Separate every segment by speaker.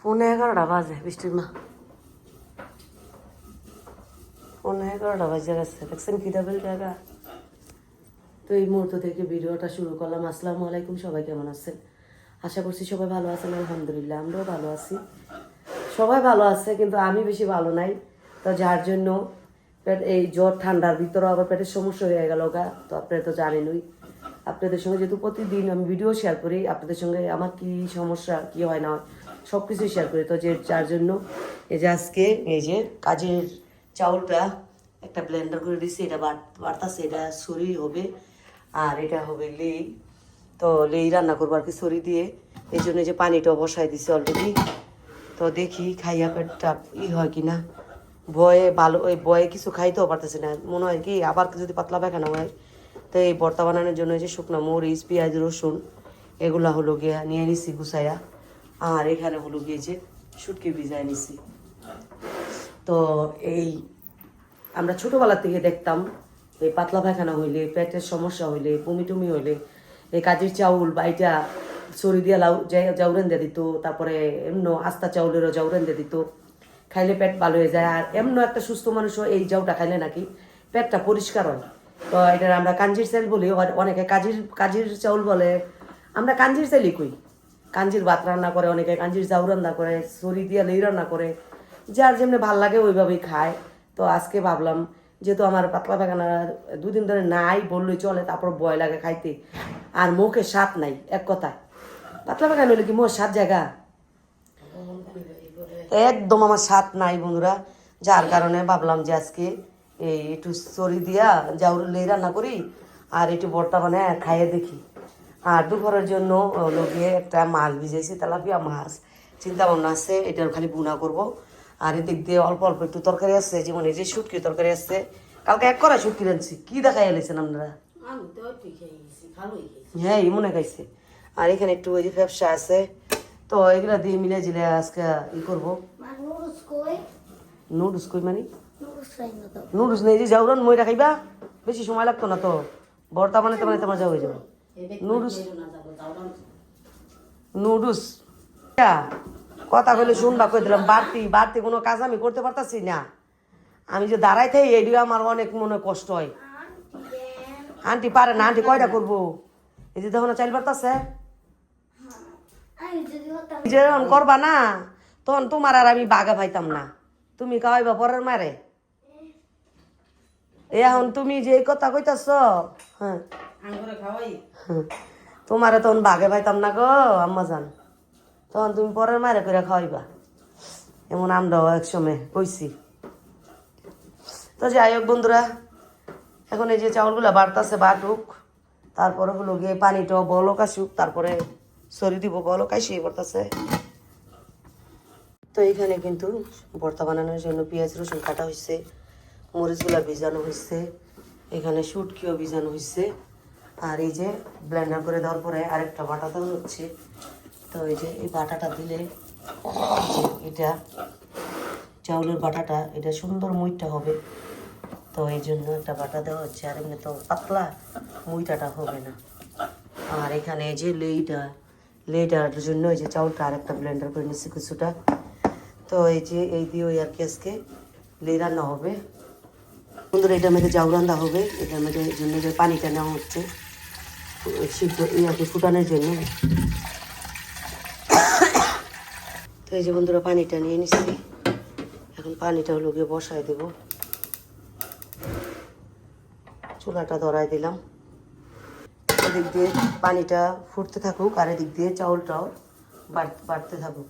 Speaker 1: ফোনে 11টা বাজে বৃষ্টির মা ফোনে 11টা বাজে গেছে দেখছেন কি ডাবল টাকা। তো এই মুহূর্ত থেকে ভিডিওটা শুরু করলাম। আসসালামু আলাইকুম, সবাই কেমন আছেন? আশা করছি সবাই ভালো আছেন। আলহামদুলিল্লাহ আমরাও ভালো আছি, সবাই ভালো আছে, কিন্তু আমি বেশি ভালো নাই। তো যার জন্য পেট এই জ্বর ঠান্ডার ভিতরে আবার পেটের সমস্যা হয়ে গেল গা। তো আপনারা তো জানেনই, আপনাদের সঙ্গে যেহেতু প্রতিদিন আমি ভিডিও শেয়ার করি, আপনাদের সঙ্গে আমার কি সমস্যা কি হয় না হয় সব কিছুই শেয়ার করি। তো যে যার জন্য এই যে আজকে এই যে কাজের চাউলটা একটা ব্লেন্ডার করে দিচ্ছি, এটা বাড়তাছে, এটা সরি হবে আর এটা হবে লেই। তো লেই রান্না করবো আর কি সরি দিয়ে, এই জন্য যে পানিটা বসাই দিছি অলরেডি। তো দেখি খাইয়া পেটটা হয় কি না, ভয়ে ভালো ওই ভয়ে কিছু খাইতেও পারতেছি না। মনে হয় কি আবার যদি পাতলা পায়খানা হয়। তো এই ভর্তা বানানোর জন্য যে শুকনো মরিচ পেঁয়াজ রসুন এগুলা হলো গিয়া নিয়ে নিছি গুছাইয়া। আর এখানে হলো গিয়ে যে শুটকি ভিজাই নিছি। তো এই আমরা ছোটোবেলা থেকে দেখতাম এই পাতলা পায়খানা হইলে, পেটের সমস্যা হইলে, বমি টুমি হইলে এই কাজের চাউল বাইটা সরি দিয়া জাউরেন দিয়ে দিত, তারপরে এমন আস্তা চাউলেরও জাউরেন দিয়ে দিত, খাইলে পেট ভালো হয়ে যায়। আর এমন একটা সুস্থ মানুষও এই জাউটা খাইলে নাকি পেটটা পরিষ্কার হয়। তো এটা আমরা কাঞ্জির চাল বলি, অনেকে কাজির চাউল বলে, আমরা কাঞ্জির চালই কই। কাঞ্জির ভাত রান্না করে, অনেকে কাঞ্জির চাউল রান্না করে, সরি দিয়া লেই রান্না করে, যার যেমনি ভাল লাগে ওইভাবেই খায়। তো আজকে ভাবলাম যেহেতু আমার পাতলা পায়খানা দুদিন ধরে নাই বললেই চলে, তারপর ভয় লাগে খাইতে, আর মুখে স্বাদ নাই। এক কথা পাতলা পায়খানা হইলে কি মোর স্বাদ জায়গা একদম আমার স্বাদ নাই বন্ধুরা। যার কারণে ভাবলাম যে আজকে এই একটু সরি দিয়া জাউরুলি রান্না করি আর একটু ভর্তা বানায় খাইয়ে দেখি। আর দুপুরের জন্য লগিয়ে একটা মাছ ভিজাইছি, তেলাপিয়া মাছ, চিন্তা ভাবনা আছে এটার খালি বুনা করব। আর এদিক দিয়ে অল্প অল্প একটু তরকারি আছে, যেমন এই যে শুটকির তরকারি আছে, কালকে এক করা শুটকি রাঁধছি। কি দেখাই এলেছেন আপনারা? হ্যাঁ এই মনে খাইছে। আর এখানে একটু ওই যে ব্যবসা আছে, তো এগুলা দিয়ে মিলে জিলে আজকে ই করবো। নুডলস কই মানে নুডলস নেই যে যাওরান মইটা খাইবা, বেশি সময় লাগতো না তো, ভর্তা বানাতে বানাতে আমার যাওয়া হয়ে যাবে। নুডলস নুডলস কথা কইলে শুনবা, কই দিলাম বাড়তি বাড়তি কোনো কাজ আমি করতে পারতাছি না। আমি যে দাঁড়াই থাই এদিকে আমার অনেক মনে কষ্ট হয়। আন্টি পারে না, আন্টি কয়টা করবো? এই যে তখন চাইল পারতাছে যখন করবা না, তখন তোমার আর আমি বাগা পাইতাম না, তুমি খাওয়াইবা পরের মারে। এখন তুমি যে কথা কইতাছ, হ্যাঁ তোমারে তখন বাগে পাইতাম না গো আম্মা জান, তখন তুমি পরের মারে করে খাওয়াইবা। এমন আমরাও একসময় কইছি। তো যাই হোক বন্ধুরা, এখন এই যে চাউলগুলা বাড়তাছে, বাটুক, তারপরে হলো গিয়ে পানিটাও বলক আসুক, তারপরে সরি দিব, বলক আসিয়ে পড়তেছে। তো এইখানে কিন্তু ভর্তা বানানোর জন্য পেঁয়াজ রসুন কাটা হয়েছে, মরিচগুলা ভিজানো হয়েছে, এখানে শুটকিও ভিজানো হয়েছে। আর এই যে ব্লেন্ডার করে দেওয়ার পরে আরেকটা বাটা দেওয়া হচ্ছে। তো এই যে এই বাটাটা দিলে এটা চাউলের বাটাটা এটা সুন্দর মুইটা হবে, তো এই জন্য একটা বাটা দেওয়া হচ্ছে। আর এমনি তো পাতলা মুইটাটা হবে না। আর এখানে এই যে লেইটার জন্য এই যে চাউলটা আরেকটা ব্লেন্ডার করে নিচ্ছি কিছুটা। তো এই যে এই দিয়ে ওই আর কি আজকে লেই রান্না হবে বন্ধুরা। এটার মধ্যে জাউ রান্না হবে, এটার মধ্যে জন্য যে পানিটা নেওয়া হচ্ছে সিদ্ধ আর কি ফুটানোর জন্য। তো এই যে বন্ধুরা পানিটা নিয়ে নিচ্ছি, এখন পানিটা হলো গিয়ে বসায় দেব। চুলাটা ধরাই দিলাম, এদিক দিয়ে পানিটা ফুটতে থাকুক আর এদিক দিয়ে চাউলটাও বাড়তে থাকুক।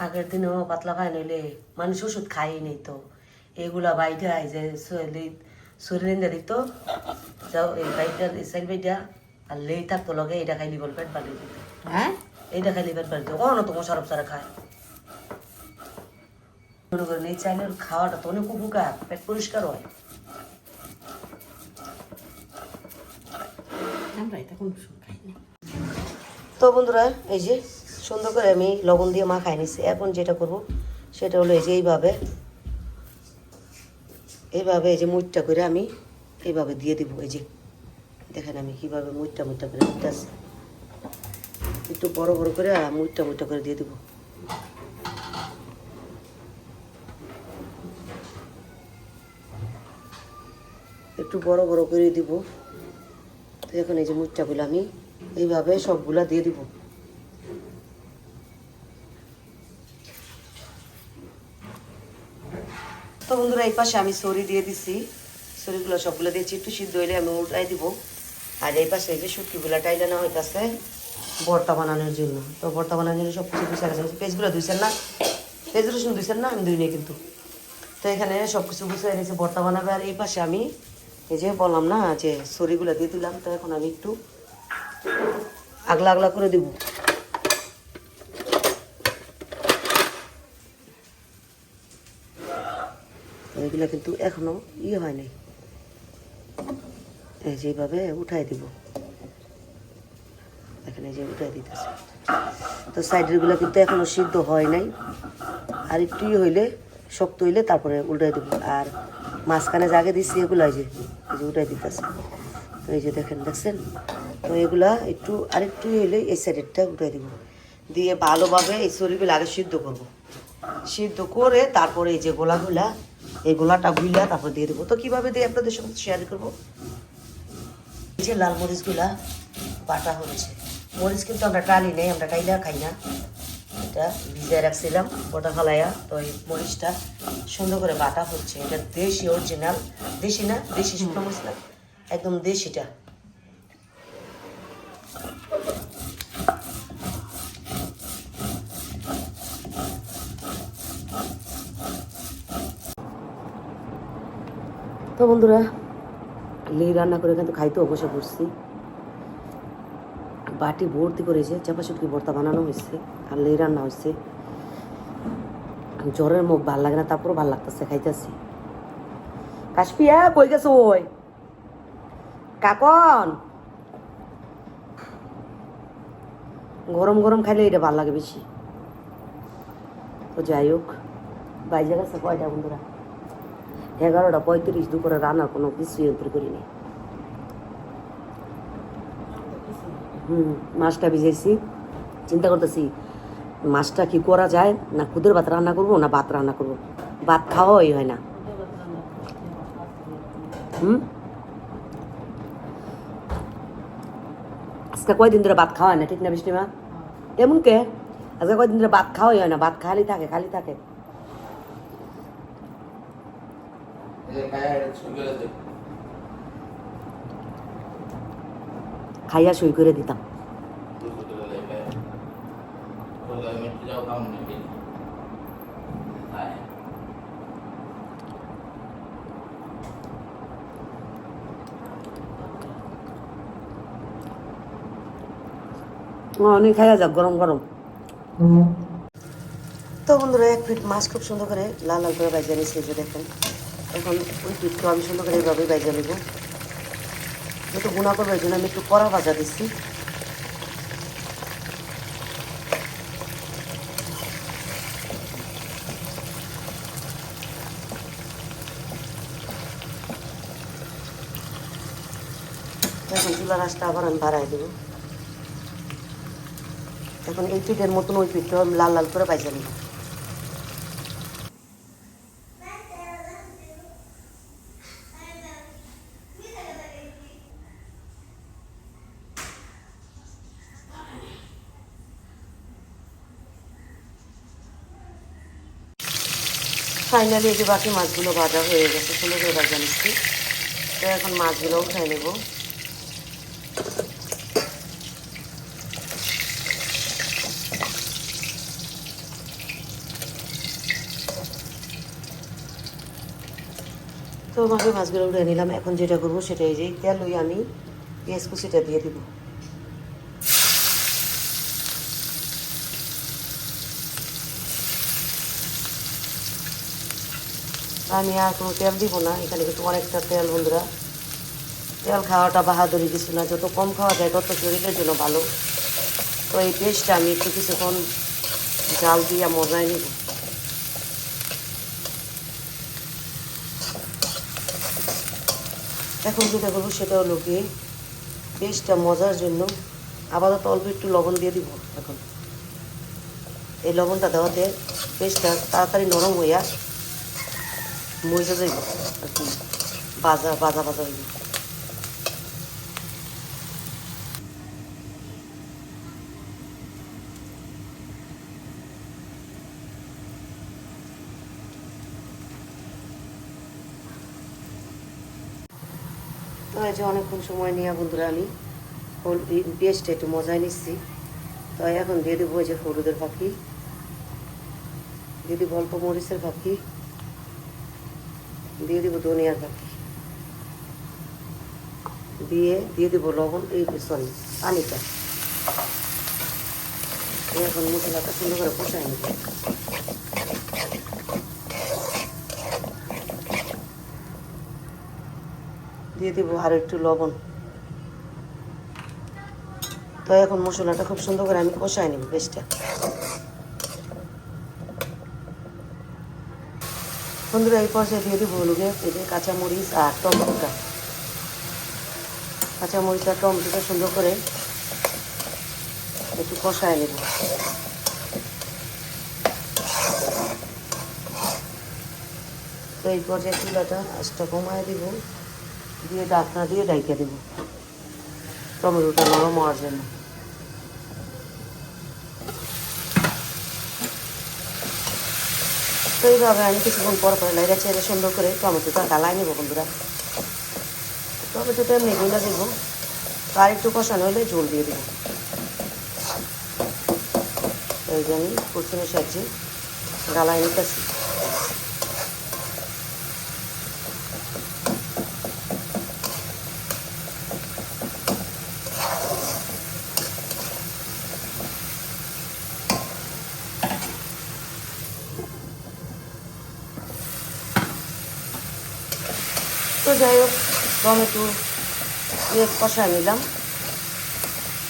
Speaker 1: আগের দিনেও পাতলা খাই নইলে মানুষ ওষুধ খাই নেই, তো এগুলা বাইটা যে শরীরে দিত যাও এই বাইটা সাইড বাইটা আর লেই থাকতো লগে, এটা খাইলি বল পেট বাড়ি দিত। হ্যাঁ এইটা খাইলি পেট বাড়ি দিত, কোনো তোমার সরব সারা খায় মনে করেন। এই চাইলের খাওয়াটা তো অনেক উপকার, পেট পরিষ্কার হয়। তো বন্ধুরা এই যে সুন্দর করে আমি লবণ দিয়ে মাখাই নিচ্ছি। এখন যেটা করব সেটা হলো এই যে এইভাবে এই যে মুটটা করে আমি এইভাবে দিয়ে দিব। এই যে দেখেন আমি কীভাবে মুটটা করে দিতেছি, একটু বড় বড় করে মুইটা মুইটা করে দিয়ে দেবো। একটু বড় বড় করে দিব। তো এখন এই যে মুইটাগুলো আমি এইভাবে সবগুলা দিয়ে দিব। তো বন্ধুরা এই পাশে আমি সরি দিয়ে দিছি, সরিগুলো সবগুলো দিয়েছি, একটু সিদ্ধ হইলে আমি উল্টাই দিব। আর এই পাশে এই যে শুটকিগুলো টাইলে না হইতেছে ভর্তা বানানোর জন্য। তো ভর্তা বানানোর জন্য সব কিছু গুছিয়ে গেছে। পেঁয়াজগুলো ধুইছেন না, পেঁয়াজ রসুন ধুইছেন না, আমি ধুই নিই কিন্তু। তো এখানে সব কিছু গুছিয়ে নিয়েছি ভর্তা বানাবে। আর এই পাশে আমি এই যে বললাম না যে সরিগুলো দিয়ে দিলাম। তো এখন আমি একটু আগলা আগলা করে দিব। এগুলো কিন্তু এখনো হয় নাই, এই যেভাবে উঠাই দিব। এখানে যে উঠাই দিতেছে। তো সাইডেরগুলো কিন্তু এখনো সিদ্ধ হয় নাই, আর একটু হইলে শক্ত হইলে তারপরে উল্টাই দেবো। আর মাঝখানে জাগে দিচ্ছি এগুলো এই যে উঠাই দিতেছে। তো এই যে দেখছেন। তো এগুলা একটু আরেকটু হইলে এই সাইডেরটা উঠাই দেবো, দিয়ে ভালোভাবে এই সরিগুলো আগে সিদ্ধ করব। সিদ্ধ করে তারপরে এই যে গোলাগুলা, এই গোলাটা গুলা তারপর দিয়ে দেবো। তো কীভাবে দিয়ে আপনাদের সঙ্গে শেয়ার করবো। এই যে লাল মরিচগুলা বাটা হচ্ছে। মরিচ কিন্তু আমরা টালি নেই, আমরা টাইলা খাই না। এটা ভিজায় রাখছিলাম ওটা ফালাইয়া। তো এই মরিচটা সুন্দর করে বাটা হচ্ছে। এটা দেশি অরিজিনাল, দেশি না, দেশি শুকনো মরিচ না, একদম দেশিটা। তো বন্ধুরা লেই রান্না করে কিন্তু খাইতে অবশ্য করছি। বাটি ভর্তি করেছে চাপা শুটকি ভর্তা বানানো হয়েছে, আর লেই রান্না হয়েছে। জ্বরের মুখ ভাল লাগে না, তারপরও ভাল লাগতেছে, খাইতেছি। কাশপিয়া কই গেছো ওই কাকন? গরম গরম খাইলে এটা ভাল লাগে বেশি। তো যাই হোক, বাইজে গেছে কয়টা বন্ধুরা? 11:35। দুপুরে রান্নার কোনো কিছুই অন্তর করিনি। মাছটা ভিজাইছি, চিন্তা করতেছি মাছটা কি করা যায়, না খুদের ভাত রান্না করবো না ভাত রান্না করবো। ভাত খাওয়াই হয় না। আজকে কয়দিন ধরে ভাত খাওয়া হয় না, ঠিক না বৃষ্টিমা? এমন কে আজকে কয়দিন ধরে ভাত খাওয়াই হয় না, ভাত খালি থাকে খালি থাকে। খাইয়া সই করে দিতাম। অনেক খাইয়া যাক গরম গরম। তো বন্ধুরা এক পিঠ মাছ খুব সুন্দর করে লাল লাল করে বাইজা নিয়েছি, যে দেখেন। এখন ওই পিঠটা আমি সুন্দর করে এইভাবেই বাইজা নেব। একটু গুণা করবো, এই জন্য আমি একটু কড়া ভাজা দিচ্ছি। এখন চুলার আঁচটা আবার আমি বাড়াই দেবো। এখন এই পিঠের মতন ওই পিঠটা আমি লাল লাল করে বাইজা নেব। ফাইনালি এই যে বাকি মাছগুলো ভাজা হয়ে গেছে, সুন্দর করে ভাজা নিচ্ছি। তো এখন মাছগুলো উঠাই নেব। তো আমাকে মাছগুলো উঠে নিলাম। এখন যেটা করবো সেটা এই যে তেল ওই আমি পেঁয়াজ কুচিটা দিয়ে দিব। আমি আর কোনো তেল দিব না, এখানে কিন্তু অনেকটা তেল বন্ধুরা। তেল খাওয়াটা বাহাদুরি কিছু না, যত কম খাওয়া যায় তত শরীরের জন্য ভালো। তো এই পেস্টটা আমি একটু কিছুক্ষণ জাল দিয়ে মজায় নিব। এখন যেটা করবো সেটা হলো কি, পেস্টটা মজার জন্য আপাতত অল্প একটু লবণ দিয়ে দিব এখন। এই লবণটা দেওয়াতে পেস্টটা তাড়াতাড়ি নরম হইয়া মরিচা যাইব আর কি, ভাজা ভাজা ভাজা হইব। তো এই যে অনেকক্ষণ সময় নিয়ে বন্ধুরা আমি পেঁয়াজটা একটু মজায় নিচ্ছি। তো এখন দিয়ে দেবো এই যে হলুদের ফাঁকি, দিয়ে দিব অল্প মরিচের ফাঁকি, দিয়ে দিব ধনিয়ার ফাঁকি, দিয়ে দেবো লবণ, এই সরি পানিটা। এখন মশলাটা সুন্দর করে কষাই নিব। দিয়ে দেবো আরও একটু লবণ। তো এখন মশলাটা খুব সুন্দর করে আমি কষাই নিব পেস্টটা। বন্ধুরা এই পর্যায়ে দিয়ে দেবো হলুদে এই যে কাঁচামরিচ আর টমেটোটা, কাঁচামরিচ আর টমেটোটা সুন্দর করে একটু কষায় নেব। তো এই পর্যায়ে চুলাটা আঁচটা কমায় দিব, দিয়ে ঢাকনা দিয়ে ঢাইকে দেব টমেটোটা নরম হওয়ার জন্য। তো এইভাবে আমি কিছুক্ষণ পর পরে লাইরা চেড়ে সুন্দর করে টমেটোটা গালায় নেব বন্ধুরা। টমেটোটা এমনি গুঁড়া দেবো, আর একটু কষানো হলে ঝোল দিয়ে দেবো। এই যে আমি প্রথমে সাহায্যে গালায় নিতেছি। তো যাই হোক টমেটো দিয়ে কষায় নিলাম,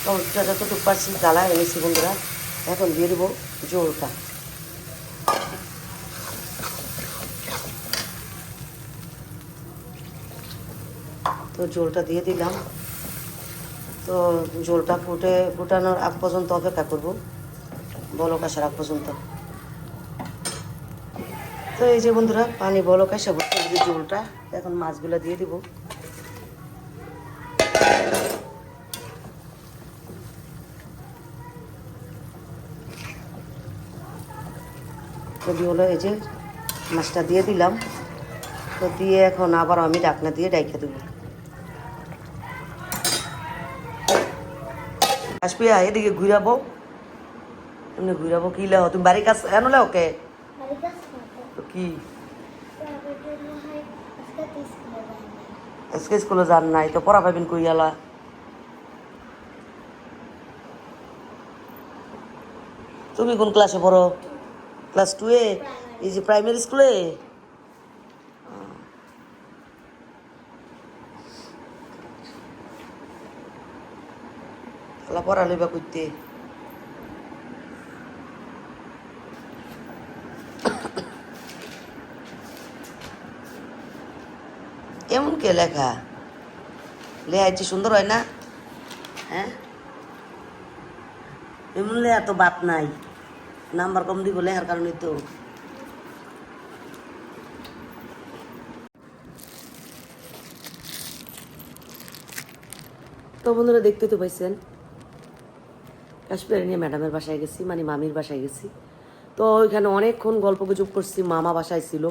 Speaker 1: টমেটোটা যতটুকু পারছি গালায় এনেছি বন্ধুরা। এখন দিয়ে দেবো ঝোলটা। তো ঝোলটা দিয়ে দিলাম। তো ঝোলটা ফুটানোর আগ পর্যন্ত অপেক্ষা করব, বলক আসার আগ পর্যন্ত। তো এই যে বন্ধুরা পানি বলক আসা বলতে ঝোলটা, এখন মাছগুলো দিয়ে দিব। তো হলো এই যে মাছটা দিয়ে দিলাম। তো দিয়ে এখন আবার আমি ঢাকনা দিয়ে ডাইকে দেবো। আসবি এদিকে ঘুরাবো, এমনি ঘুরাবো কি লেও তুমি বাড়ির কাছে এনো ওকে তো কি আজকে স্কুলে যান নাই তো পড়া পাবেন কই গেলা? তুমি কোন ক্লাসে পড়ো? ক্লাস 2 এ? এই যে প্রাইমারি স্কুলে? খেলা পড়া লইবা করতে কেমন কে লেখা লেখাইছি সুন্দর হয় না? হ্যাঁ এমন লেখা তো বাত নাই, নাম্বার কম দিব লেখার কারণে তো। তো বন্ধুরা দেখতে তো পাইছেন কাশ্মীর নিয়ে ম্যাডামের বাসায় গেছি, মানে মামির বাসায় গেছি। তো ওইখানে অনেকক্ষণ গল্প গুজব করছি, মামা বাসায় ছিল।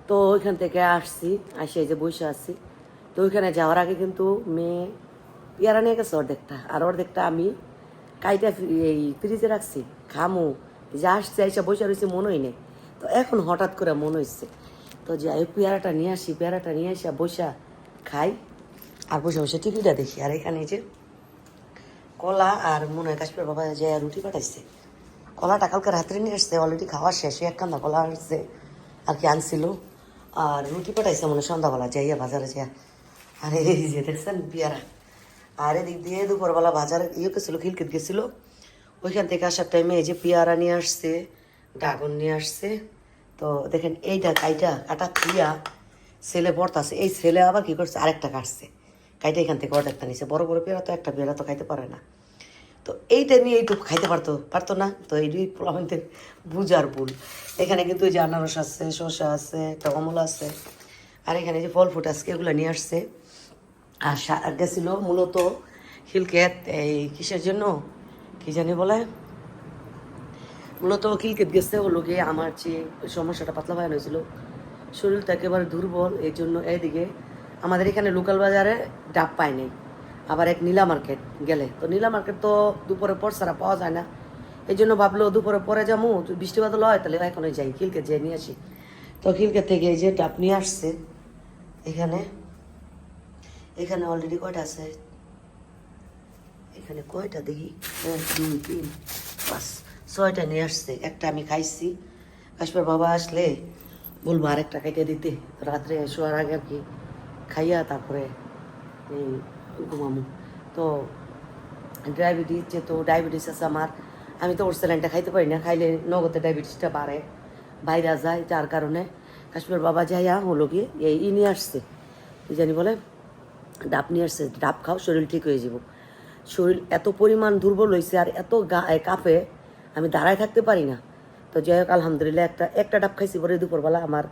Speaker 1: তো ওইখান থেকে আসছি, আসে এই যে বসে আছি। তো ওইখানে যাওয়ার আগে কিন্তু মেয়ে পেয়ারা নিয়ে গেছে অর্ধেকটা, আর অর্ধেকটা আমি কাইটা এই ফ্রিজে রাখছি খামু। যে আসছে এসে বসে রয়েছে মনেই নেই। তো এখন হঠাৎ করে মনে হচ্ছে তো যে পেয়ারাটা নিয়ে আসি, পেয়ারাটা নিয়ে আসি বসা খাই, আর বসে বসে টিভিটা দেখি। আর এখানে যে কলা আর মনে হয় কাশ্মীর বাবা যে রুটি পাঠাইছে, কলাটা কালকে রাত্রে নিয়ে আসছে, অলরেডি খাওয়া শেষ, এক কান্দা কলা আসছে আর কি আনছিল। আর রুটি পাঠাইছে মনে সন্ধ্যাবেলা যাইয়া বাজারে যা। আর এই যে দেখছেন পেয়ারা। আর এদিক দিয়ে দুপুরবেলা বাজারে গেছিলো, খিলকিত গেছিলো। ওইখান থেকে আসার টাইমে এই যে পেয়ারা নিয়ে আসছে, ড্রাগন নিয়ে আসছে। তো দেখেন এইটা কাটা থিয়া ছেলে পড়তাছে, এই ছেলে আবার কি করছে আরেকটা কাটছে, কাইটা এখান থেকে অর্ডারটা নিছে। বড় বড় পেয়ারা তো একটা পেয়ারা তো খাইতে পারে না। তো এইটা নিয়ে এইটুকু খাইতে পারতো না। তো এইটাই আমাদের বুঝার ভুল। এখানে কিন্তু ওই যে আনারস আছে, শসা আছে, একটা কমলা আছে, আর এখানে যে ফল ফুট আজকে এগুলো নিয়ে আসছে। আর গেছিল মূলত খিলক্ষেত এই কিসের জন্য কি জানি বলে, মূলত খিলক্ষেত গেছে হলো গিয়ে আমার যে সমস্যাটা পাতলা ভাইন হয়েছিল, শরীরটা একেবারে দুর্বল, এই জন্য এইদিকে আমাদের এখানে লোকাল বাজারে ডাব পায় নাই। আবার এক নীলা মার্কেট গেলে, তো নীলা মার্কেট তো দুপুরে পর ছাড়া পাওয়া যায় না, এই জন্য ভাবলো দুপুরে পরে যাবো, বৃষ্টি বাদল হয় তাহলে এখনই যাই খিলক্ষেত যেয়ে নিয়ে আসি। তো খিলক্ষেত থেকে এই যে ডাব নিয়ে আসছে। এখানে এখানে অলরেডি কয়টা আছে, এখানে কয়টা দেখি, 1 2 3 5 6টা নিয়ে আসছে। একটা আমি খাইছি, কাশ্মীর বাবা আসলে বলবো আরেকটা খাইতে দিতে, রাত্রে শোয়ার আগে আর কি খাইয়া তারপরে এই ঘুমামু। তো ডায়াবেটিস, যেহেতু ডায়াবেটিস আছে আমার, আমি তো ওর স্যালাইনটা খাইতে পারি না, খাইলে নগদে ডায়াবেটিসটা বাড়ে, বাইরে যায়, যার কারণে কাশ্মীর বাবা যাইয়া হলো গিয়ে এই নিয়ে আসছে, কি জানি বলে ডাব নিয়ে আসছে। ডাব খাও, শরীর ঠিক হয়ে যাব। শরীর এত পরিমাণ দুর্বল হয়েছে আর এত কাঁপে, আমি দাঁড়ায় থাকতে পারি না। তো যাই হোক আলহামদুলিল্লাহ একটা ডাব খাইছি, পরে দুপুরবেলা আমার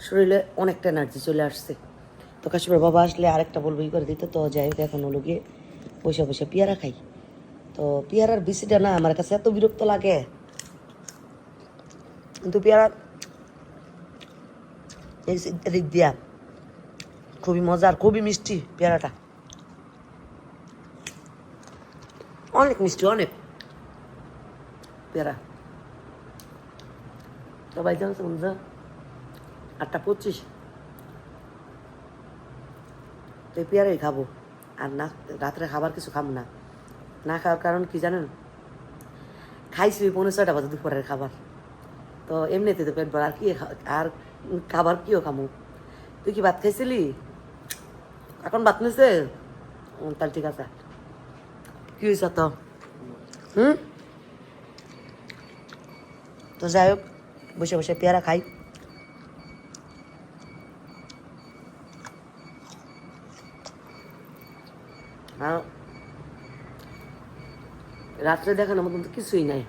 Speaker 1: শরীরে অনেকটা এনার্জি চলে আসছে। তো কাশ্মীর বাবা আসলে আরেকটা বলবো ই করে দিতে। তো যাই হোক এখন হলো গিয়ে বসে বসে পেয়ারা খাই। তো পেয়ারার বিচিটা না আমার কাছে এত বিরক্ত লাগে, কিন্তু পেয়ারা এই দিয়া খুবই মজার, খুবই মিষ্টি পেয়ারাটা, অনেক মিষ্টি, অনেক পেয়ারা। সবাই জানছে বন্ধুরা 8:25, তো এই পেয়ারাই খাবো। আর না, রাত্রে খাবার কিছু খাবো না। না খাওয়ার কারণ কি জানেন, খাইছি 6:45 বাজে দুপুরের খাবার, তো এমনিতে তো পেট ভরা, আর কি আর খাবার কিও খামু। তুই কি ভাত খাইছিলি? এখন ভাত নিছে? তাহলে ঠিক আছে। কি হয়েছে তো? হুম, তো যাই হোক বসে বসে পেয়ারা খাই। আর রাত্রে দেখানোর মতন তো কিছুই নাই,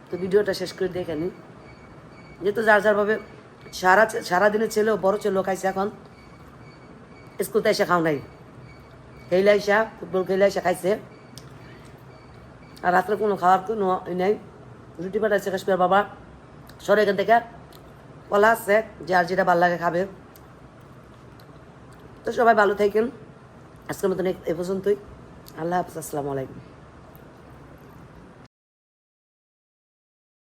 Speaker 1: তো ভিডিওটা শেষ করে দেখে নি। যেহেতু যার যারভাবে সারাদিনে ছেলেও বড় ছেলেও খাইছে, এখন স্কুলতে এসে খাও নাই, খেলে আইসা ফুটবল খেলে এসে খাইছে। আর রাত্রে কোনো খাওয়ার কোনো নাই, রুটি পাঠাইছে কাশ্মীর বাবা সরে এখান থেকে, কলা আছে, যে আর যেটা ভালো লাগে খাবে। তো সবাই ভালো থাকেন, আজকের মতন এ পর্যন্তই। আল্লাহ হাফিজ, আসসালামু আলাইকুম।